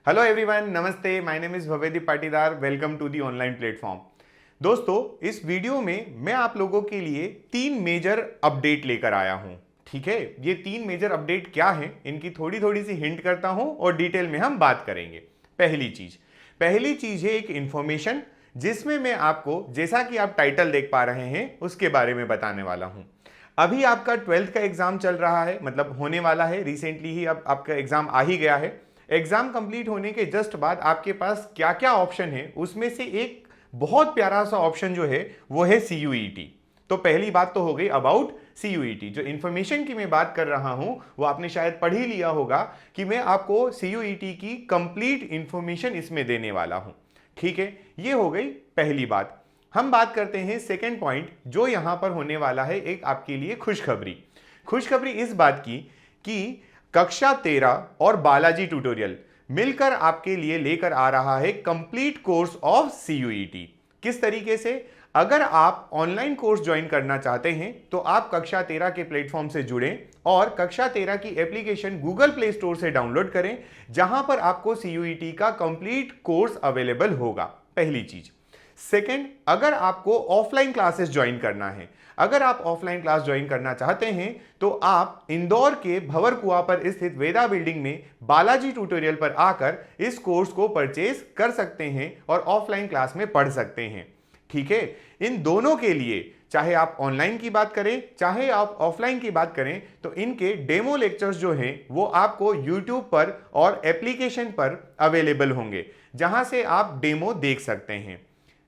Hello everyone, नमस्ते। My name is Bhavedeep Patidar. Welcome to the online platform. दोस्तों, इस video में मैं आप लोगों के लिए 3 मेजर अपडेट लेकर आया हूं। ठीक है, ये 3 मेजर अपडेट क्या हैं, इनकी थोड़ी थोड़ी सी हिंट करता हूं और डिटेल में हम बात करेंगे। पहली चीज है एक इंफॉर्मेशन, जिसमें मैं आपको, जैसा कि आप टाइटल देख पा रहे हैं, उसके बारे में बताने वाला हूं। अभी आपका 12th का एग्जाम चल रहा है, मतलब होने वाला है। रिसेंटली ही अब आपका एग्जाम आ ही गया है। एग्जाम कंप्लीट होने के जस्ट बाद आपके पास क्या क्या ऑप्शन है, उसमें से एक बहुत प्यारा सा ऑप्शन जो है वो है CUET। तो पहली बात तो हो गई अबाउट CUET। जो इंफॉर्मेशन की मैं बात कर रहा हूं वो आपने शायद पढ़ ही लिया होगा कि मैं आपको CUET की कंप्लीट इंफॉर्मेशन इसमें देने वाला हूं। ठीक है, ये हो गई पहली बात। हम बात करते हैं सेकेंड पॉइंट, जो यहां पर होने वाला है एक आपके लिए खुशखबरी इस बात की कि कक्षा 13 और बालाजी ट्यूटोरियल मिलकर आपके लिए लेकर आ रहा है कंप्लीट कोर्स ऑफ CUET। किस तरीके से? अगर आप ऑनलाइन कोर्स ज्वाइन करना चाहते हैं तो आप कक्षा 13 के प्लेटफॉर्म से जुड़ें और कक्षा 13 की एप्लीकेशन गूगल प्ले स्टोर से डाउनलोड करें, जहां पर आपको CUET का कंप्लीट कोर्स अवेलेबल होगा। पहली चीज। सेकेंड, अगर आपको ऑफलाइन क्लासेस ज्वाइन करना है, अगर आप ऑफलाइन क्लास ज्वाइन करना चाहते हैं तो आप इंदौर के भंवरकुआं पर स्थित वेदा बिल्डिंग में बालाजी ट्यूटोरियल पर आकर इस कोर्स को परचेज कर सकते हैं और ऑफलाइन क्लास में पढ़ सकते हैं। ठीक है, इन दोनों के लिए, चाहे आप ऑनलाइन की बात करें चाहे आप ऑफलाइन की बात करें, तो इनके डेमो लेक्चर्स जो हैं वो आपको यूट्यूब पर और एप्लीकेशन पर अवेलेबल होंगे, जहां से आप डेमो देख सकते हैं।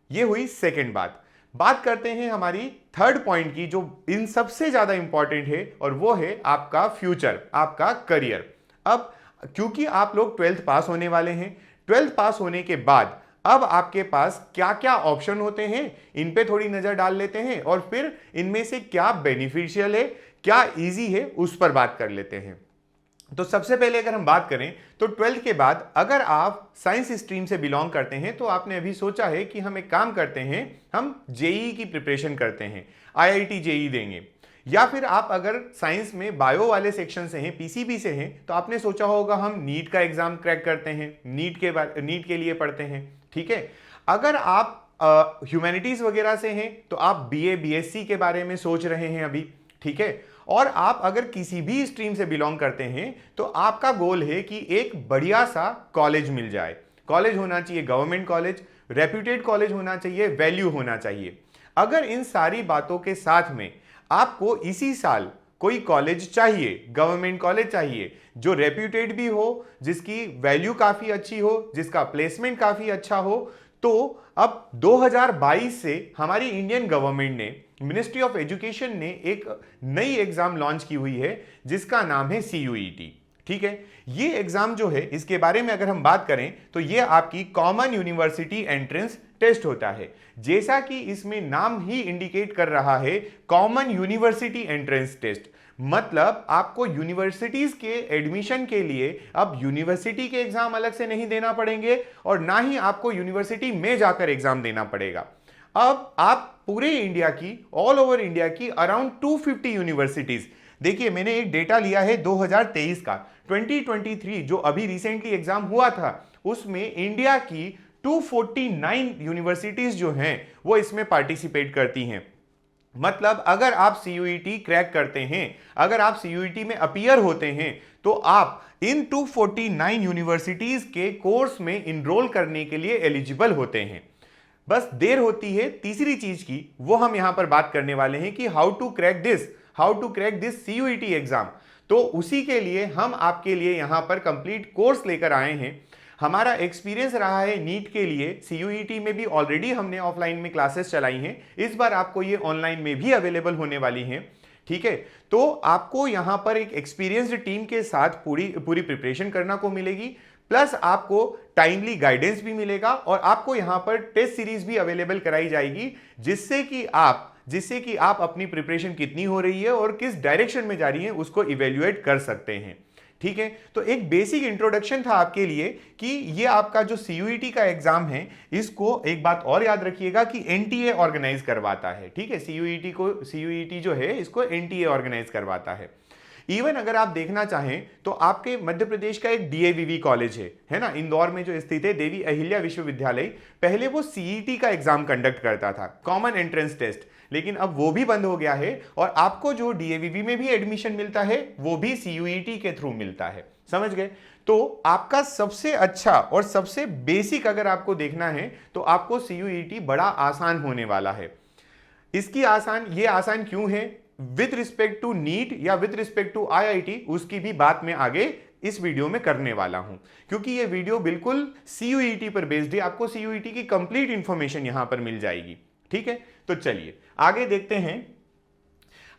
ये हुई सेकेंड बात करते हैं हमारी थर्ड पॉइंट की, जो इन सबसे ज्यादा इंपॉर्टेंट है, और वो है आपका फ्यूचर, आपका करियर। अब क्योंकि आप लोग 12th पास होने वाले हैं, 12th पास होने के बाद अब आपके पास क्या क्या ऑप्शन होते हैं, इन पे थोड़ी नजर डाल लेते हैं और फिर इनमें से क्या बेनिफिशियल है, क्या इजी है, उस पर बात कर लेते हैं। तो सबसे पहले अगर हम बात करें तो 12th के बाद अगर आप साइंस स्ट्रीम से बिलोंग करते हैं तो आपने अभी सोचा है कि हम एक काम करते हैं, हम जेईई की प्रिपरेशन करते हैं, IIT जेईई देंगे। या फिर आप अगर साइंस में बायो वाले सेक्शन से हैं, PCB से हैं, तो आपने सोचा होगा हम नीट का एग्जाम क्रैक करते हैं, नीट के लिए पढ़ते हैं। ठीक है, अगर आप ह्यूमैनिटीज वगैरह से हैं तो आप BA BSc के बारे में सोच रहे हैं अभी। ठीक है, और आप अगर किसी भी स्ट्रीम से बिलोंग करते हैं तो आपका गोल है कि एक बढ़िया सा कॉलेज मिल जाए। कॉलेज होना चाहिए गवर्नमेंट कॉलेज, रेप्यूटेड कॉलेज होना चाहिए, वैल्यू होना चाहिए। अगर इन सारी बातों के साथ में आपको इसी साल कोई कॉलेज चाहिए, गवर्नमेंट कॉलेज चाहिए, जो रेप्यूटेड भी हो, जिसकी वैल्यू काफी अच्छी हो, जिसका प्लेसमेंट काफी अच्छा हो, तो अब 2022 से हमारी इंडियन गवर्नमेंट ने, मिनिस्ट्री ऑफ एजुकेशन ने एक नई एग्जाम लॉन्च की हुई है जिसका नाम है CUET। ठीक है, ये एग्जाम जो है, इसके बारे में अगर हम बात करें तो ये आपकी कॉमन यूनिवर्सिटी एंट्रेंस टेस्ट होता है। जैसा कि इसमें नाम ही इंडिकेट कर रहा है, कॉमन यूनिवर्सिटी एंट्रेंस टेस्ट, मतलब आपको यूनिवर्सिटीज के एडमिशन के लिए अब यूनिवर्सिटी के एग्जाम अलग से नहीं देना पड़ेंगे और ना ही आपको यूनिवर्सिटी में जाकर एग्जाम देना पड़ेगा। अब आप पूरे इंडिया की, ऑल ओवर इंडिया की अराउंड 250 यूनिवर्सिटीज, देखिए मैंने एक डेटा लिया है 2023 का, 2023 जो अभी रिसेंटली एग्जाम हुआ था, उसमें इंडिया की 249 यूनिवर्सिटीज जो हैं वो इसमें पार्टिसिपेट करती हैं। मतलब अगर आप CUET क्रैक करते हैं, अगर आप CUET में अपीयर होते हैं, तो आप इन 249 यूनिवर्सिटीज के कोर्स में इनरोल करने के लिए एलिजिबल होते हैं। बस देर होती है तीसरी चीज की, वो हम यहां पर बात करने वाले हैं कि how to crack this CUET exam. तो उसी के लिए हम आपके लिए यहां पर कंप्लीट कोर्स लेकर आए हैं। हमारा एक्सपीरियंस रहा है नीट के लिए, CUET में भी ऑलरेडी हमने ऑफलाइन में क्लासेस चलाई हैं, इस बार आपको ये ऑनलाइन में भी अवेलेबल होने वाली हैं। ठीक है, तो आपको यहां पर एक एक्सपीरियंस्ड टीम के साथ पूरी प्रिपरेशन करना को मिलेगी, प्लस आपको टाइमली गाइडेंस भी मिलेगा और आपको यहां पर टेस्ट सीरीज भी अवेलेबल कराई जाएगी, जिससे कि आप अपनी प्रिपरेशन कितनी हो रही है और किस डायरेक्शन में जा रही है उसको इवेल्युएट कर सकते हैं। ठीक है, तो एक बेसिक इंट्रोडक्शन था आपके लिए कि ये आपका जो CUET का एग्जाम है, इसको एक बात और याद रखिएगा कि NTA ऑर्गेनाइज करवाता है। ठीक है, CUET जो है इसको NTA ऑर्गेनाइज करवाता है। इवन अगर आप देखना चाहें तो आपके मध्य प्रदेश का एक डीएवीवी कॉलेज है ना, इंदौर में जो स्थित है, देवी अहिल्या विश्वविद्यालय, पहले वो सीईटी का एग्जाम कंडक्ट करता था, कॉमन एंट्रेंस टेस्ट, लेकिन अब वो भी बंद हो गया है और आपको जो डीएवीवी में भी एडमिशन मिलता है वो भी सीयूईटी के थ्रू मिलता है। समझ गए? तो आपका सबसे अच्छा और सबसे बेसिक अगर आपको देखना है तो आपको सीयूईटी बड़ा आसान होने वाला है। इसकी ये आसान क्यों है विद रिस्पेक्ट टू नीट या विद रिस्पेक्ट टू आईआईटी, उसकी भी बात मैं आगे इस वीडियो में करने वाला हूं, क्योंकि ये वीडियो बिल्कुल सीयूईटी पर बेस्ड है। आपको सीयूईटी की कंप्लीट इंफॉर्मेशन यहां पर मिल जाएगी। ठीक है, तो चलिए आगे देखते हैं।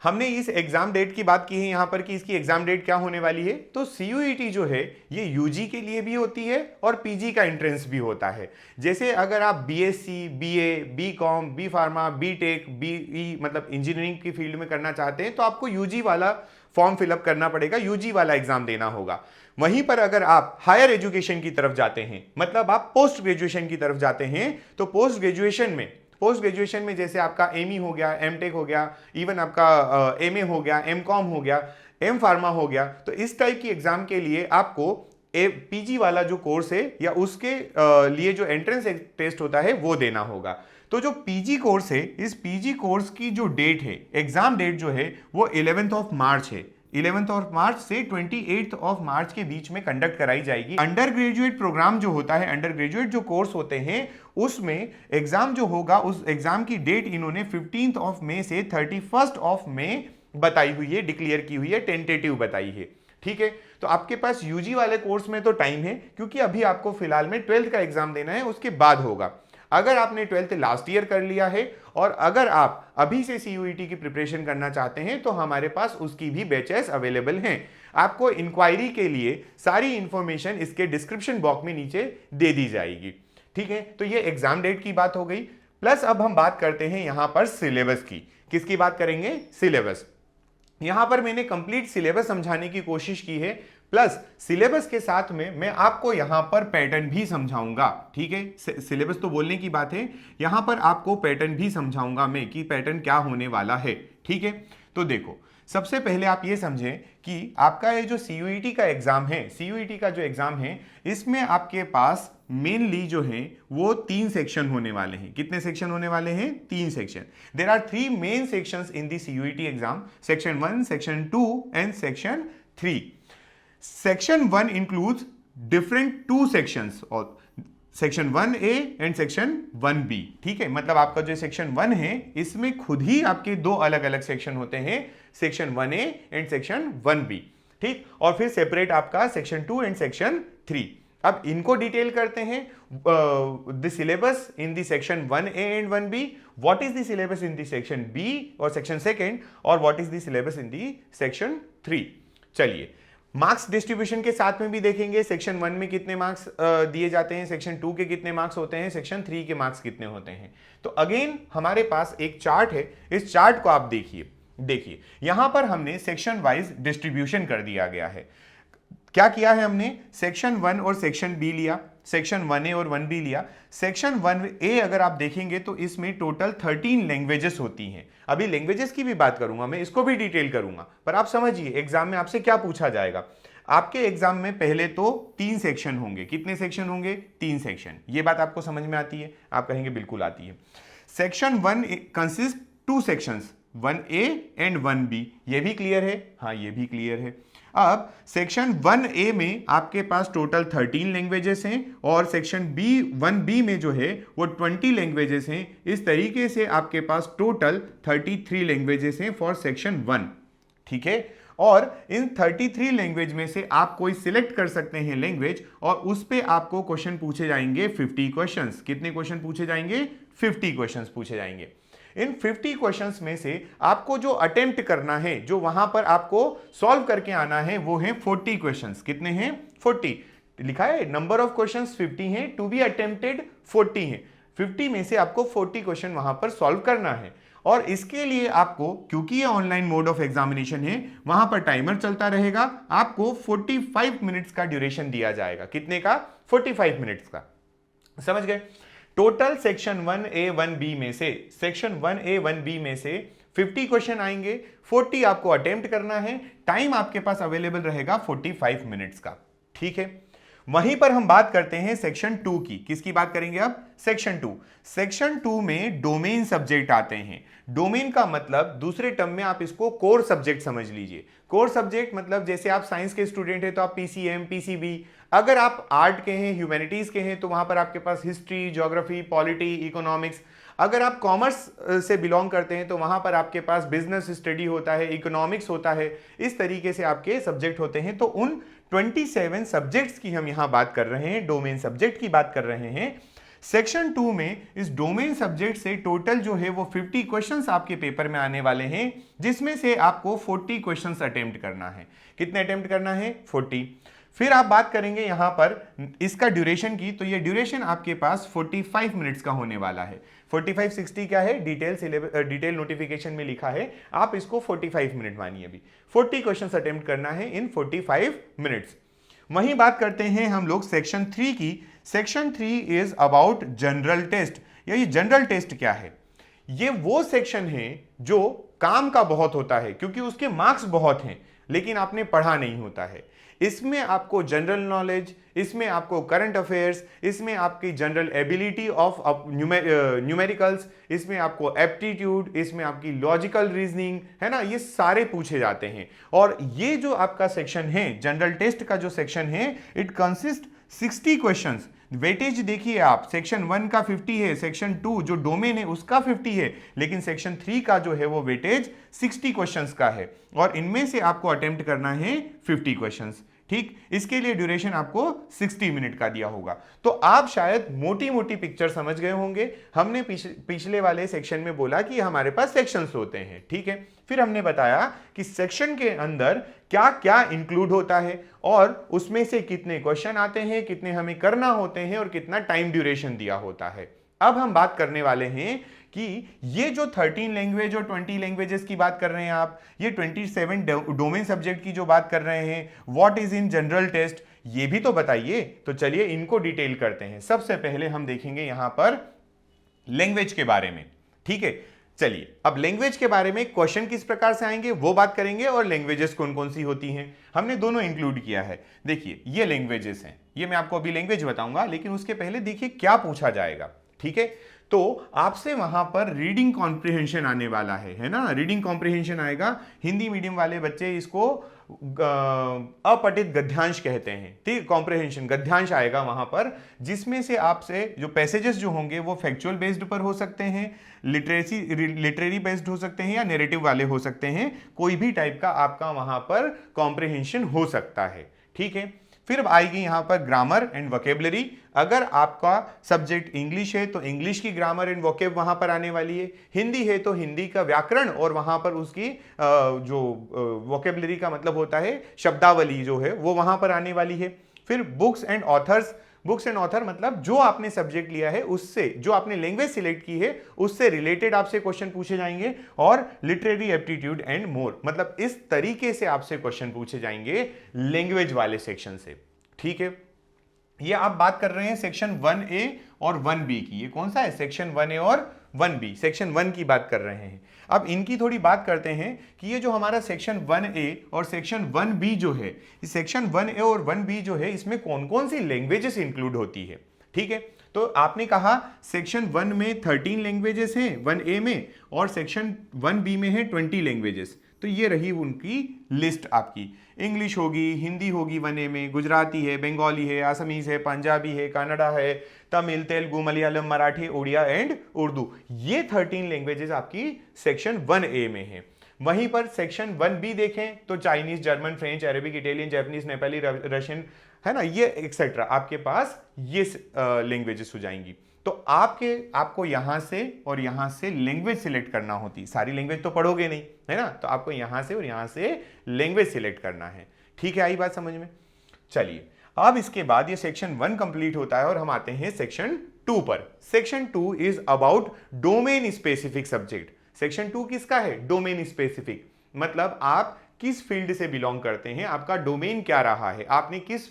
हमने इस एग्जाम डेट की बात की है यहां पर कि इसकी एग्जाम डेट क्या होने वाली है। तो सीयूईटी जो है ये यूजी के लिए भी होती है और पीजी का एंट्रेंस भी होता है। जैसे अगर आप BSc, BA, BCom, B pharma, BTech, BE मतलब इंजीनियरिंग की फील्ड में करना चाहते हैं तो आपको यूजी वाला फॉर्म फिलअप करना पड़ेगा, यूजी वाला एग्जाम देना होगा। वहीं पर अगर आप हायर एजुकेशन की तरफ जाते हैं, मतलब आप पोस्ट ग्रेजुएशन की तरफ जाते हैं, तो पोस्ट ग्रेजुएशन में जैसे आपका एमई हो गया, एमटेक हो गया, इवन आपका एमए हो गया, एमकॉम हो गया, एम फार्मा हो गया, तो इस टाइप की एग्जाम के लिए आपको पीजी वाला जो कोर्स है या उसके लिए जो एंट्रेंस टेस्ट होता है वो देना होगा। तो जो पीजी कोर्स है, इस पीजी कोर्स की जो डेट है, एग्जाम डेट जो है वो 11th ऑफ मार्च है। 11th ऑफ मार्च से 28th ऑफ मार्च के बीच में कंडक्ट कराई जाएगी। अंडर ग्रेजुएट प्रोग्राम जो होता है, अंडर ग्रेजुएट जो कोर्स होते हैं, उसमें एग्जाम जो होगा, उस एग्जाम की डेट इन्होंने 15th ऑफ मई से 31st ऑफ मई बताई हुई है, डिक्लेयर की हुई है, टेंटेटिव बताई है। ठीक है, तो आपके पास यूजी वाले कोर्स में तो टाइम है, क्योंकि अभी आपको फिलहाल में 12th का एग्जाम देना है, उसके बाद होगा। अगर आपने 12th लास्ट ईयर कर लिया है और अगर आप अभी से सीयूईटी की प्रिपरेशन करना चाहते हैं तो हमारे पास उसकी भी बैचेस अवेलेबल हैं। आपको इंक्वायरी के लिए सारी इंफॉर्मेशन इसके डिस्क्रिप्शन बॉक्स में नीचे दे दी जाएगी। ठीक है, तो ये एग्जाम डेट की बात हो गई। प्लस अब हम बात करते हैं यहां पर सिलेबस की। किसकी बात करेंगे? सिलेबस। यहां पर मैंने कंप्लीट सिलेबस समझाने की कोशिश की है, प्लस सिलेबस के साथ में मैं आपको यहां पर पैटर्न भी समझाऊंगा। ठीक है, सिलेबस तो बोलने की बात है, यहां पर आपको पैटर्न भी समझाऊंगा मैं कि पैटर्न क्या होने वाला है। ठीक है, तो देखो, सबसे पहले आप ये समझें कि आपका ये जो सीयूईटी का एग्जाम है, सीयूईटी का जो एग्जाम है, इसमें आपके पास मेनली जो है वो 3 सेक्शन होने वाले हैं। कितने सेक्शन होने वाले हैं? 3 section. There are 3 main sections in the CUET exam, section 1, section 2 and section 3। Section 1 includes different 2 sections और section 1A and section 1B। ठीक है, मतलब आपका जो सेक्शन 1 है इसमें खुद ही आपके 2 अलग अलग सेक्शन होते हैं, section 1A and section 1B। ठीक, और फिर सेपरेट आपका सेक्शन 2 एंड सेक्शन 3। अब इनको डिटेल करते हैं। The syllabus in the section 1A and 1B, what is the syllabus in the section B और सेक्शन 2 और what is the syllabus in the section 3। चलिए, मार्क्स डिस्ट्रीब्यूशन के साथ में भी देखेंगे, सेक्शन 1 में कितने मार्क्स दिए जाते हैं, सेक्शन 2 के कितने मार्क्स होते हैं, सेक्शन 3 के मार्क्स कितने होते हैं। तो अगेन हमारे पास एक चार्ट है, इस चार्ट को आप देखिए यहां पर हमने सेक्शन वाइज डिस्ट्रीब्यूशन कर दिया गया है। क्या किया है हमने? सेक्शन 1 और सेक्शन बी लिया, सेक्शन 1A और 1B लिया। सेक्शन 1A अगर आप देखेंगे तो इसमें टोटल 13 लैंग्वेजेस होती हैं। अभी लैंग्वेजेस की भी बात करूंगा मैं, इसको भी डिटेल करूंगा, पर आप समझिए एग्जाम में आपसे क्या पूछा जाएगा। आपके एग्जाम में पहले तो 3 सेक्शन होंगे। कितने सेक्शन होंगे? 3 सेक्शन। ये बात आपको समझ में आती है? आप कहेंगे बिल्कुल आती है। Section 1 consist 2 sections, 1A and 1B। ये भी क्लियर है? हाँ, ये भी क्लियर है। अब सेक्शन 1A में आपके पास टोटल 13 लैंग्वेजेस हैं और सेक्शन 1B में जो है वो 20 लैंग्वेजेस हैं। इस तरीके से आपके पास टोटल 33 लैंग्वेजेस हैं फॉर सेक्शन 1। ठीक है, और इन 33 लैंग्वेज में से आप कोई सिलेक्ट कर सकते हैं लैंग्वेज और उस पे आपको क्वेश्चन पूछे जाएंगे 50 क्वेश्चंस। कितने क्वेश्चन पूछे जाएंगे? 50 क्वेश्चंस पूछे जाएंगे। इन 50 क्वेश्चंस में से आपको जो अटेम्प्ट करना है, जो वहां पर आपको सॉल्व करके आना है, वो है 40 क्वेश्चंस। कितने हैं? 40 लिखा है, नंबर ऑफ क्वेश्चंस 50 हैं, टू बी अटेम्प्टेड 40 हैं। 50 में से आपको 40 क्वेश्चन वहां पर सॉल्व करना है और इसके लिए आपको, क्योंकि ये ऑनलाइन मोड ऑफ एग्जामिनेशन है, वहां पर टाइमर चलता रहेगा। आपको 45 मिनट्स का ड्यूरेशन दिया जाएगा। कितने का? 45 मिनट्स का। समझ गए? टोटल सेक्शन 1A 1B में से, सेक्शन 1A 1B में से 50 क्वेश्चन आएंगे, 40 आपको अटेम्प्ट करना है, टाइम आपके पास अवेलेबल रहेगा 45 मिनट्स का। ठीक है, वहीं पर हम बात करते हैं सेक्शन 2 की। किसकी बात करेंगे अब? सेक्शन 2। सेक्शन 2 में डोमेन सब्जेक्ट आते हैं। डोमेन का मतलब दूसरे टर्म में आप इसको कोर सब्जेक्ट समझ लीजिए। कोर सब्जेक्ट मतलब जैसे आप साइंस के स्टूडेंट हैं तो आप पीसीएम, पीसीबी, अगर आप आर्ट के हैं, ह्यूमैनिटीज के हैं तो वहां पर आपके पास हिस्ट्री, ज्योग्राफी, पॉलिटी, इकोनॉमिक्स, अगर आप कॉमर्स से बिलोंग करते हैं तो वहां पर आपके पास बिजनेस स्टडी होता है, इकोनॉमिक्स होता है, इस तरीके से आपके सब्जेक्ट होते हैं। तो उन 27 सब्जेक्ट्स की हम यहां बात कर रहे हैं, डोमेन सब्जेक्ट की बात कर रहे हैं। सेक्शन 2 में इस डोमेन सब्जेक्ट से टोटल जो है वो 50 क्वेश्चंस आपके पेपर में आने वाले हैं, जिसमें से आपको 40 क्वेश्चंस अटेम्प्ट करना है। कितने अटेम्प्ट करना है? 40। फिर आप बात करेंगे यहां पर इसका ड्यूरेशन की, तो ये ड्यूरेशन आपके पास 45 मिनट्स का होने वाला है। 45 60 क्या है? डिटेल नोटिफिकेशन में लिखा है, आप इसको 45 मिनट मानिए। अभी 40 क्वेश्चंस अटेम्प्ट करना है इन 45 मिनट्स। वहीं बात करते हैं हम लोग सेक्शन 3 की। Section 3 is about general test. ये जनरल टेस्ट क्या है? ये वो सेक्शन है जो काम का बहुत होता है, क्योंकि उसके मार्क्स बहुत हैं लेकिन आपने पढ़ा नहीं होता है। इसमें आपको जनरल नॉलेज, इसमें आपको करंट अफेयर्स, इसमें आपकी जनरल एबिलिटी ऑफ न्यूमेरिकल्स, इसमें आपको एप्टीट्यूड, इसमें आपकी लॉजिकल रीजनिंग, है ना, ये सारे पूछे जाते हैं। और ये जो आपका सेक्शन है, जनरल टेस्ट का जो सेक्शन है, इट कंसिस्ट 60 क्वेश्चंस। वेटेज देखिए आप, सेक्शन 1 का 50 है, सेक्शन 2 जो डोमेन है उसका 50 है, लेकिन सेक्शन 3 का जो है वो वेटेज 60 क्वेश्चंस का है, और इनमें से आपको अटेम्प्ट करना है 50 क्वेश्चंस। ठीक, इसके लिए ड्यूरेशन आपको 60 मिनट का दिया होगा। तो आप शायद मोटी मोटी पिक्चर समझ गए होंगे। हमने पिछले वाले सेक्शन में बोला कि हमारे पास सेक्शंस होते हैं, ठीक है। फिर हमने बताया कि सेक्शन के अंदर क्या क्या इंक्लूड होता है और उसमें से कितने क्वेश्चन आते हैं, कितने हमें करना होते हैं और कितना टाइम ड्यूरेशन दिया होता है। अब हम बात करने वाले हैं कि ये जो 13 लैंग्वेज और 20 लैंग्वेजेस की बात कर रहे हैं आप, ये 27 डोमेन सब्जेक्ट की जो बात कर रहे हैं, what is in general test, ये भी तो बताइए। तो चलिए इनको डिटेल करते हैं। सबसे पहले हम देखेंगे यहां पर लैंग्वेज के बारे में, ठीक है। चलिए अब लैंग्वेज के बारे में क्वेश्चन किस प्रकार से आएंगे वो बात करेंगे, और लैंग्वेजेस कौन कौन सी होती हैं हमने दोनों इंक्लूड किया है। देखिए ये लैंग्वेजेस हैं, ये मैं आपको अभी लैंग्वेज बताऊंगा, लेकिन उसके पहले देखिए क्या पूछा जाएगा, ठीक है। तो आपसे वहां पर रीडिंग कॉम्प्रिहेंशन आने वाला है ना, रीडिंग कॉम्प्रिहेंशन आएगा। हिंदी मीडियम वाले बच्चे इसको अपठित गद्यांश कहते हैं, ठीक। कॉम्प्रिहेंशन गद्यांश आएगा वहां पर, जिसमें से आपसे जो पैसेजेस जो होंगे वो फैक्चुअल बेस्ड पर हो सकते हैं, लिटरेरी बेस्ड हो सकते हैं, या नैरेटिव वाले हो सकते हैं। कोई भी टाइप का आपका वहां पर कॉम्प्रिहेंशन हो सकता है, ठीक है। फिर आएगी यहां पर ग्रामर एंड वोकेबलरी। अगर आपका सब्जेक्ट इंग्लिश है तो इंग्लिश की ग्रामर एंड वोकेब वहां पर आने वाली है। हिंदी है तो हिंदी का व्याकरण और वहां पर उसकी जो वोकेबलरी का मतलब होता है शब्दावली जो है वो वहां पर आने वाली है। फिर books and authors. Books and author मतलब जो आपने सब्जेक्ट लिया है उससे, जो आपने लैंग्वेज सिलेक्ट की है उससे रिलेटेड आपसे क्वेश्चन पूछे जाएंगे। और लिटरेरी एप्टीट्यूड एंड मोर, मतलब इस तरीके से आपसे क्वेश्चन पूछे जाएंगे लैंग्वेज वाले सेक्शन से, ठीक है। ये आप बात कर रहे हैं सेक्शन 1A और 1B की। ये कौन सा है? सेक्शन 1A और 1B, सेक्शन 1 की बात कर रहे हैं। अब इनकी थोड़ी बात करते हैं कि ये जो हमारा सेक्शन 1A और सेक्शन 1B जो है, इस सेक्शन 1A और 1B जो है इसमें कौन कौन सी लैंग्वेजेस इंक्लूड होती है, ठीक है। तो आपने कहा सेक्शन 1 में 13 लैंग्वेजेस हैं 1A में, और सेक्शन 1B में है 20 लैंग्वेजेस। तो ये रही उनकी लिस्ट आपकी। इंग्लिश होगी, हिंदी होगी 1A में, गुजराती है, बंगाली है, असमीज है, पंजाबी है, कन्नड़ा है, तमिल, तेलुगु, मलयालम, मराठी, उड़िया एंड उर्दू। ये 13 लैंग्वेजेस आपकी सेक्शन 1A में है। वहीं पर सेक्शन 1B देखें तो Chinese, German, French, Arabic, Italian, Japanese, Nepali, Russian, है ना, ये एक्सेट्रा आपके पास ये लैंग्वेजेस हो जाएंगी। तो आपको यहां से और यहां से लैंग्वेज सिलेक्ट करना होती। सारी लैंग्वेज तो पढ़ोगे नहीं, है ना, तो आपको यहां से और यहां से लैंग्वेज सिलेक्ट करना है, ठीक है। आई बात समझ में? चलिए अब इसके बाद ये सेक्शन 1 कंप्लीट होता है और हम आते हैं सेक्शन 2 पर। Section 2 is about domain specific subject. Section 2 किसका है? डोमेन स्पेसिफिक, मतलब आप किस फील्ड से बिलोंग करते हैं, आपका डोमेन क्या रहा है, आपने किस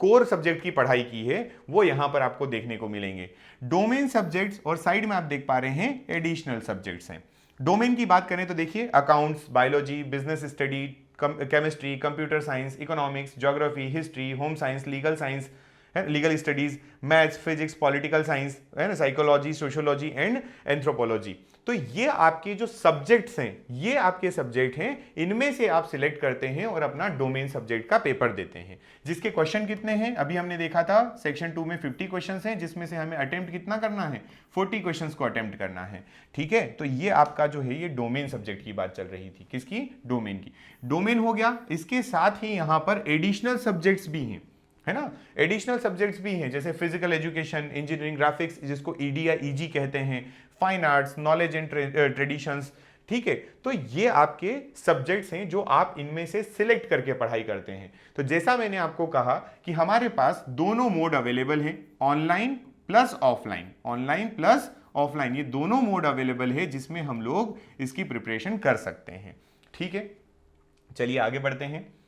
कोर सब्जेक्ट की पढ़ाई की है, वो यहां पर आपको देखने को मिलेंगे। डोमेन सब्जेक्ट्स और साइड में आप देख पा रहे हैं एडिशनल सब्जेक्ट्स हैं। डोमेन की बात करें तो देखिए accounts, biology, business study, chemistry, computer science, economics, geography, history, home science, legal science है, legal studies, maths, physics, political science है ना, साइकोलॉजी, सोशियोलॉजी एंड एंथ्रोपोलॉजी। तो ये आपके जो सब्जेक्ट्स हैं, ये आपके सब्जेक्ट हैं, इनमें से आप सिलेक्ट करते हैं और अपना डोमेन सब्जेक्ट का पेपर देते हैं, जिसके क्वेश्चन कितने हैं अभी हमने देखा था सेक्शन 2 में 50 क्वेश्चंस हैं, जिसमें से हमें अटेम्प्ट कितना करना है, 40 क्वेश्चंस को अटेम्प्ट करना है। ठीक है, तो ये आपका जो है ये डोमेन सब्जेक्ट की बात चल रही थी, किसकी, डोमेन की। डोमेन हो गया, इसके साथ ही यहां पर एडिशनल सब्जेक्ट्स भी हैं, है ना, एडिशनल सब्जेक्ट्स भी हैं, जैसे फिजिकल एजुकेशन, इंजीनियरिंग, ग्राफिक्स जिसको ईडी या ईजी कहते हैं, fine arts, knowledge and traditions. ठीक है, तो ये आपके सब्जेक्ट्स हैं जो आप इनमें से सिलेक्ट करके पढ़ाई करते हैं। तो जैसा मैंने आपको कहा कि हमारे पास दोनों मोड अवेलेबल हैं, online plus offline, online plus offline, ये दोनों मोड अवेलेबल है जिसमें हम लोग इसकी प्रिपरेशन कर सकते हैं। ठीक है, चलिए आगे बढ़ते हैं।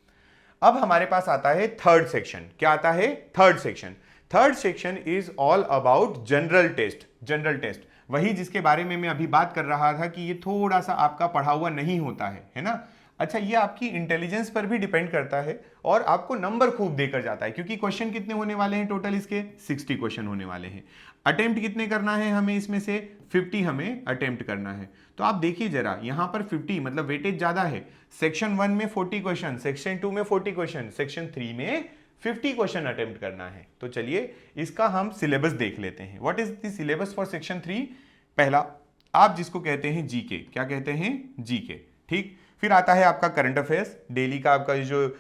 अब हमारे पास आता है थर्ड सेक्शन। क्या आता है, third section. Third section is all about general test. General test वही जिसके बारे में मैं अभी बात कर रहा था कि ये थोड़ा सा आपका पढ़ा हुआ नहीं होता है ना। अच्छा, ये आपकी इंटेलिजेंस पर भी डिपेंड करता है और आपको नंबर खूब देकर जाता है, क्योंकि क्वेश्चन कितने होने वाले हैं टोटल, इसके 60 क्वेश्चन होने वाले हैं। अटेम्प्ट कितने करना है हमें, इसमें से 50 हमें अटेम्प्ट करना है। तो आप देखिए जरा, यहां पर 50 मतलब वेटेज ज्यादा है। सेक्शन 1 में 40 क्वेश्चन, सेक्शन 2 में 40 क्वेश्चन, सेक्शन 3 में 50 क्वेश्चन अटेम्प्ट करना है। तो चलिए इसका हम सिलेबस देख लेते हैं। What is the syllabus for section 3? पहला आप जिसको कहते हैं जीके, क्या कहते हैं, जीके। ठीक, फिर आता है आपका करंट अफेयर्स, डेली का आपका जो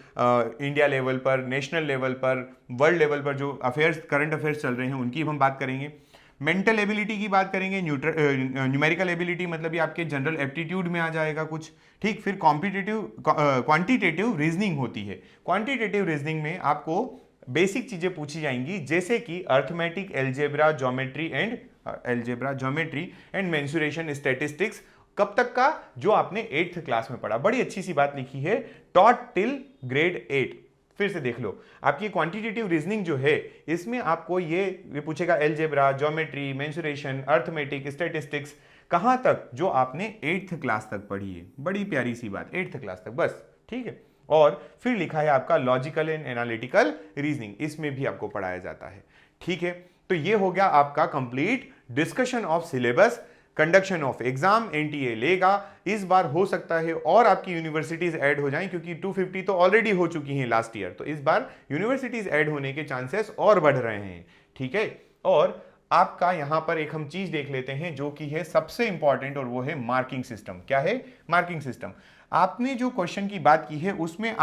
इंडिया लेवल पर, नेशनल लेवल पर, वर्ल्ड लेवल पर जो अफेयर्स, करंट अफेयर्स चल रहे हैं उनकी हम बात करेंगे। मेंटल एबिलिटी की बात करेंगे, न्यूमेरिकल एबिलिटी मतलब ये आपके जनरल एप्टीट्यूड में आ जाएगा कुछ। ठीक, फिर क्वांटिटेटिव रीजनिंग होती है। क्वांटिटेटिव रीजनिंग में आपको बेसिक चीजें पूछी जाएंगी, जैसे कि arithmetic, algebra, geometry and mensuration, statistics. कब तक का, जो आपने 8th क्लास में पढ़ा। बड़ी अच्छी सी बात लिखी है, टॉट टिल ग्रेड 8। फिर से देख लो, आपकी क्वांटिटेटिव रीजनिंग जो है इसमें आपको ये पूछेगा algebra, geometry, mensuration, arithmetic, statistics, कहां तक, जो आपने 8th क्लास तक पढ़ी है। बड़ी प्यारी सी बात, 8th क्लास तक बस। ठीक है, और फिर लिखा है आपका लॉजिकल एंड एनालिटिकल रीजनिंग, इसमें भी आपको पढ़ाया जाता है। ठीक है, तो ये हो गया आपका complete discussion of syllabus. Conduction of exam NTA लेगा इस बार, हो सकता है और आपकी यूनिवर्सिटीज ऐड हो जाएं, क्योंकि 250 तो ऑलरेडी हो चुकी हैं लास्ट ईयर, तो इस बार यूनिवर्सिटीज ऐड होने के चांसेस और बढ़ रहे हैं। ठीक है, और आपका यहां पर एक हम चीज देख लेते हैं जो कि है सबसे इंपॉर्टेंट, और वो है मार्किंग सिस्टम। क्या है, मार्किंग सिस्टम। आपने जो क्वेश्चन की बात की है उसमें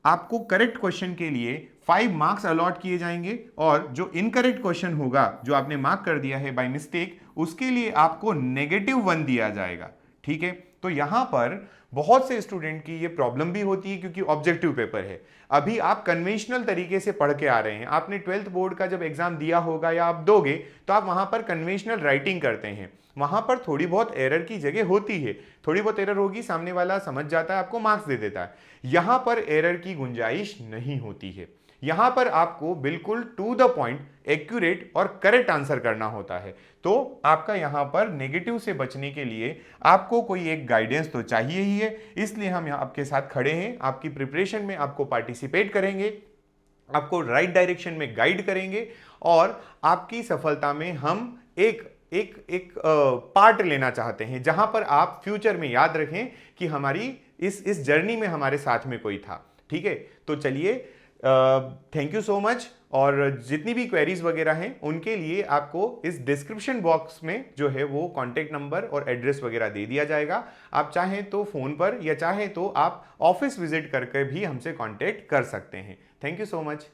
आपको करेक्ट क्वेश्चन के लिए 5 मार्क्स अलॉट किए जाएंगे, और जो इनकरेक्ट क्वेश्चन होगा, जो आपने मार्क कर दिया है बाय मिस्टेक, उसके लिए आपको -1 दिया जाएगा। ठीक है, तो यहां पर बहुत से स्टूडेंट की ये प्रॉब्लम भी होती है, क्योंकि ऑब्जेक्टिव पेपर है। अभी आप कन्वेंशनल तरीके से पढ़ के आ रहे हैं, आपने 12th बोर्ड का जब एग्जाम दिया होगा या आप दोगे, तो आप वहां पर कन्वेंशनल राइटिंग करते हैं, वहां पर थोड़ी बहुत एरर की जगह होती है, थोड़ी बहुत एरर होगी, सामने वाला समझ जाता है, आपको मार्क्स दे देता है। यहां पर एरर की गुंजाइश नहीं होती है, यहां पर आपको बिल्कुल टू द पॉइंट, एक्यूरेट और करेक्ट आंसर करना होता है। तो आपका यहां पर नेगेटिव से बचने के लिए आपको कोई एक गाइडेंस तो चाहिए ही है, इसलिए हम यहां आपके साथ खड़े हैं, आपकी प्रिपरेशन में आपको पार्टिसिपेट करेंगे, आपको राइट डायरेक्शन में गाइड करेंगे, और आपकी सफलता में हम एक पार्ट लेना चाहते हैं, जहां पर आप फ्यूचर में याद रखें कि हमारी इस जर्नी में हमारे साथ में कोई था। ठीक है, तो चलिए, थैंक यू सो मच। और जितनी भी क्वेरीज वगैरह हैं उनके लिए आपको इस डिस्क्रिप्शन बॉक्स में जो है वो कॉन्टेक्ट नंबर और एड्रेस वगैरह दे दिया जाएगा। आप चाहें तो फोन पर, या चाहें तो आप ऑफिस विजिट करके भी हमसे कॉन्टेक्ट कर सकते हैं। Thank you so much.